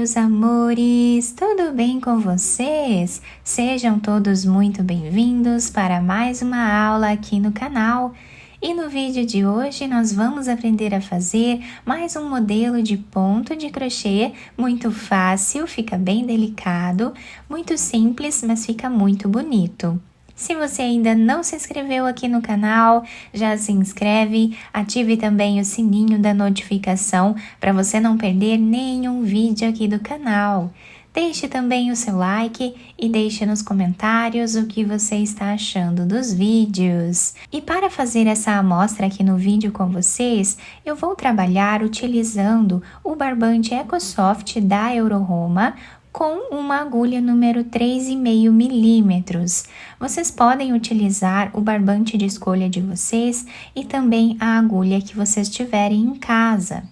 meus amores! Tudo bem com vocês? Sejam todos muito bem-vindos para mais uma aula aqui no canal. E no vídeo de hoje nós vamos aprender a fazer mais um modelo de ponto de crochê muito fácil, fica bem delicado, muito simples, mas fica muito bonito. Se você ainda não se inscreveu aqui no canal, já se inscreve, ative também o sininho da notificação para você não perder nenhum vídeo aqui do canal. Deixe também o seu like e deixe nos comentários o que você está achando dos vídeos. E para fazer essa amostra aqui no vídeo com vocês, eu vou trabalhar utilizando o barbante EcoSoft da Euroroma, com uma agulha número 3,5 milímetros. Vocês podem utilizar o barbante de escolha de vocês e também a agulha que vocês tiverem em casa.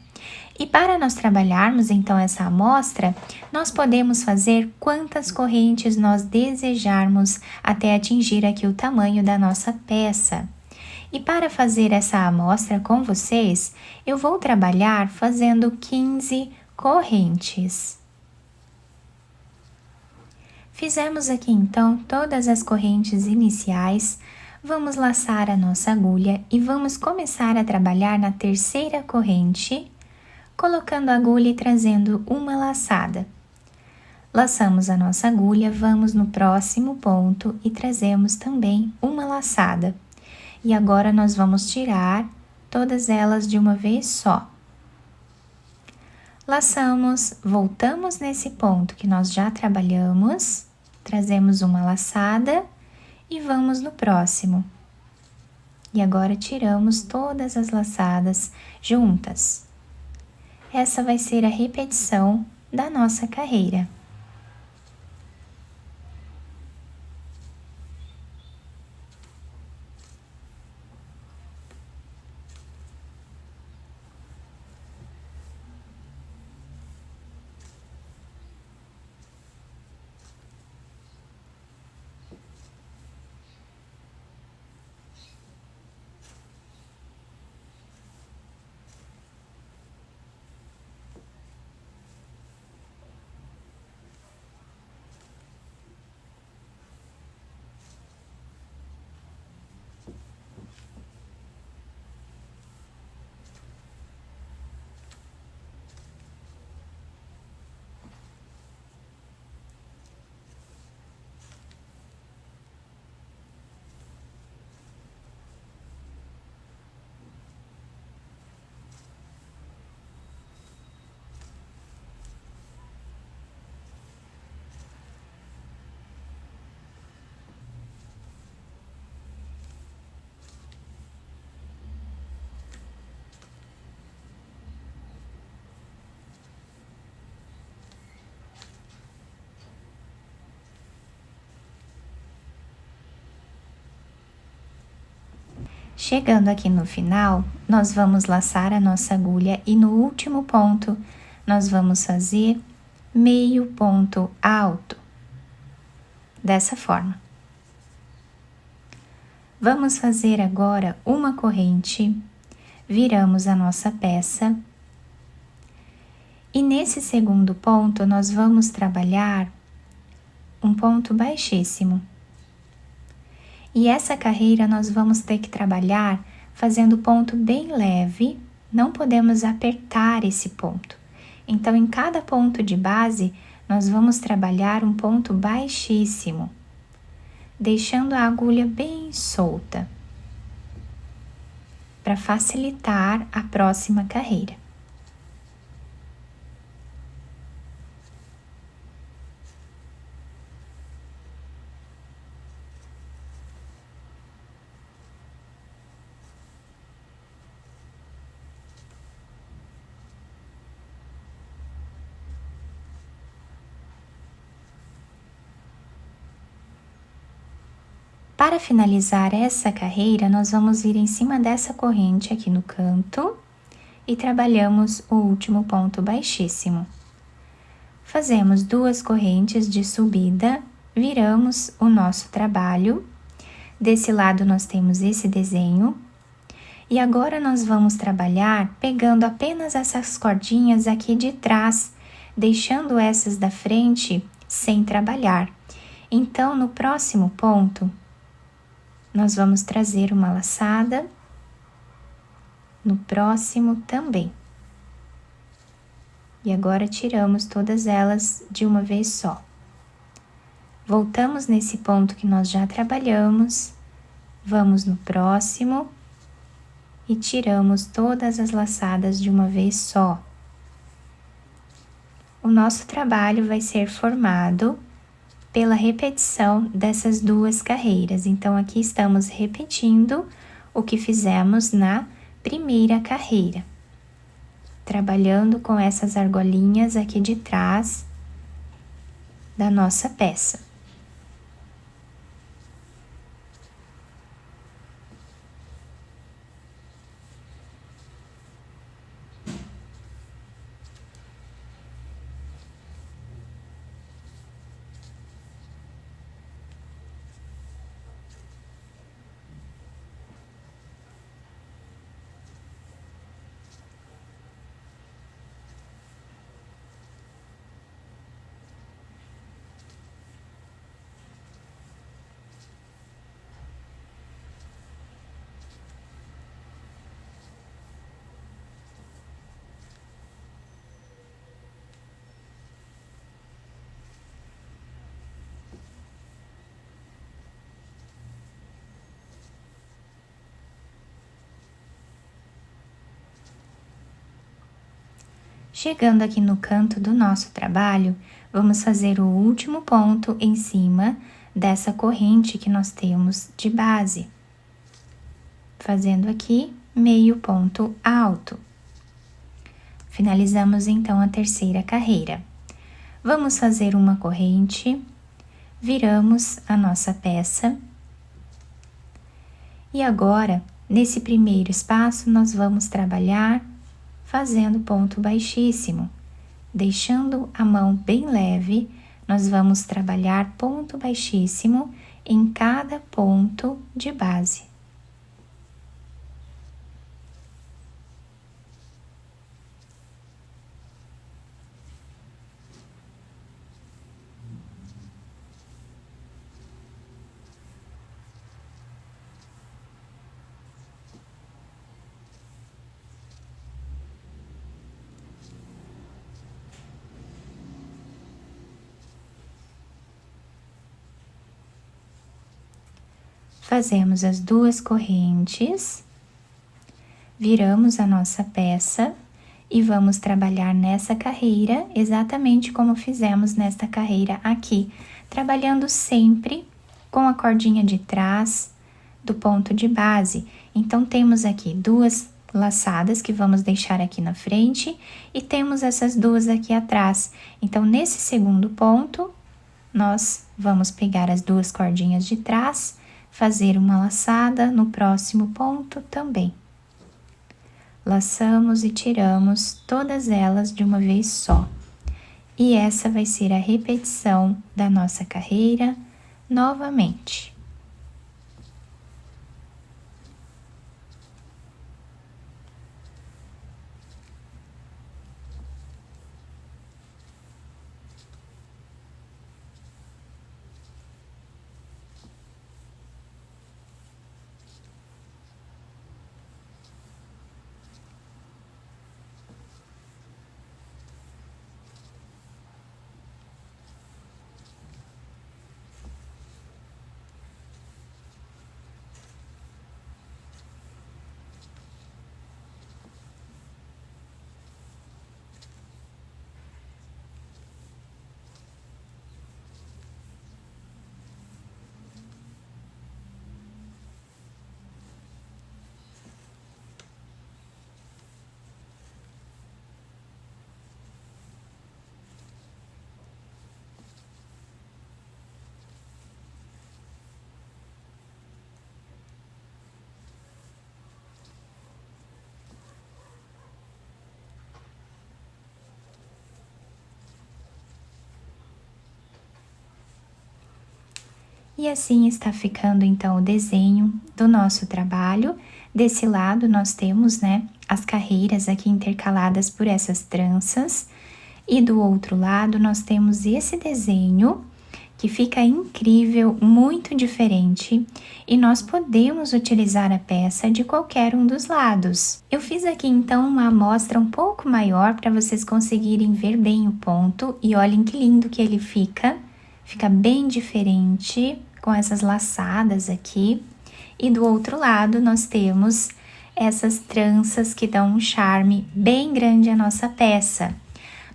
E para nós trabalharmos então essa amostra, nós podemos fazer quantas correntes nós desejarmos até atingir aqui o tamanho da nossa peça. E para fazer essa amostra com vocês, eu vou trabalhar fazendo 15 correntes. Fizemos aqui então todas as correntes iniciais, vamos laçar a nossa agulha e vamos começar a trabalhar na terceira corrente, colocando a agulha e trazendo uma laçada. Laçamos a nossa agulha, vamos no próximo ponto e trazemos também uma laçada. E agora nós vamos tirar todas elas de uma vez só. Laçamos, voltamos nesse ponto que nós já trabalhamos, trazemos uma laçada e vamos no próximo. E agora tiramos todas as laçadas juntas. Essa vai ser a repetição da nossa carreira. Chegando aqui no final, nós vamos laçar a nossa agulha e no último ponto, nós vamos fazer meio ponto alto, dessa forma. Vamos fazer agora uma corrente, viramos a nossa peça, e nesse segundo ponto, nós vamos trabalhar um ponto baixíssimo. E essa carreira nós vamos ter que trabalhar fazendo ponto bem leve, não podemos apertar esse ponto. Então, em cada ponto de base, nós vamos trabalhar um ponto baixíssimo, deixando a agulha bem solta, para facilitar a próxima carreira. Para finalizar essa carreira, nós vamos vir em cima dessa corrente aqui no canto e trabalhamos o último ponto baixíssimo. Fazemos 2 correntes de subida, viramos o nosso trabalho. Desse lado nós temos esse desenho. E agora nós vamos trabalhar pegando apenas essas cordinhas aqui de trás deixando essas da frente sem trabalhar. Então, no próximo ponto, nós vamos trazer uma laçada, no próximo também. E agora tiramos todas elas de uma vez só. Voltamos nesse ponto que nós já trabalhamos, vamos no próximo e tiramos todas as laçadas de uma vez só. O nosso trabalho vai ser formado pela repetição dessas duas carreiras. Então, aqui estamos repetindo o que fizemos na primeira carreira, trabalhando com essas argolinhas aqui de trás da nossa peça. Chegando aqui no canto do nosso trabalho, vamos fazer o último ponto em cima dessa corrente que nós temos de base. Fazendo aqui meio ponto alto. Finalizamos então a terceira carreira. Vamos fazer uma corrente, viramos a nossa peça. E agora, nesse primeiro espaço, nós vamos trabalhar fazendo ponto baixíssimo. Deixando a mão bem leve, nós vamos trabalhar ponto baixíssimo em cada ponto de base. Fazemos as duas correntes, viramos a nossa peça e vamos trabalhar nessa carreira exatamente como fizemos nesta carreira aqui, trabalhando sempre com a cordinha de trás do ponto de base. Então, temos aqui duas laçadas que vamos deixar aqui na frente e temos essas duas aqui atrás. Então, nesse segundo ponto, nós vamos pegar as duas cordinhas de trás, fazer uma laçada no próximo ponto também. Laçamos e tiramos todas elas de uma vez só. E essa vai ser a repetição da nossa carreira novamente. E assim está ficando então o desenho do nosso trabalho. Desse lado nós temos, né, as carreiras aqui intercaladas por essas tranças. E do outro lado nós temos esse desenho que fica incrível, muito diferente, e nós podemos utilizar a peça de qualquer um dos lados. Eu fiz aqui então uma amostra um pouco maior para vocês conseguirem ver bem o ponto, e olhem que lindo que ele fica bem diferente com essas laçadas aqui. E do outro lado nós temos essas tranças que dão um charme bem grande à nossa peça.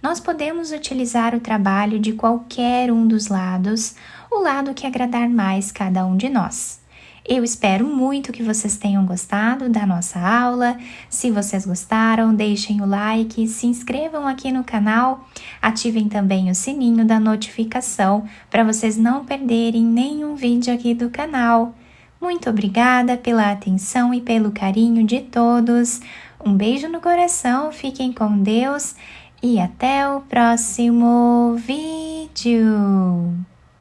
Nós podemos utilizar o trabalho de qualquer um dos lados, o lado que agradar mais cada um de nós. Eu espero muito que vocês tenham gostado da nossa aula. Se vocês gostaram, deixem o like, se inscrevam aqui no canal, ativem também o sininho da notificação para vocês não perderem nenhum vídeo aqui do canal. Muito obrigada pela atenção e pelo carinho de todos. Um beijo no coração, fiquem com Deus. E até o próximo vídeo!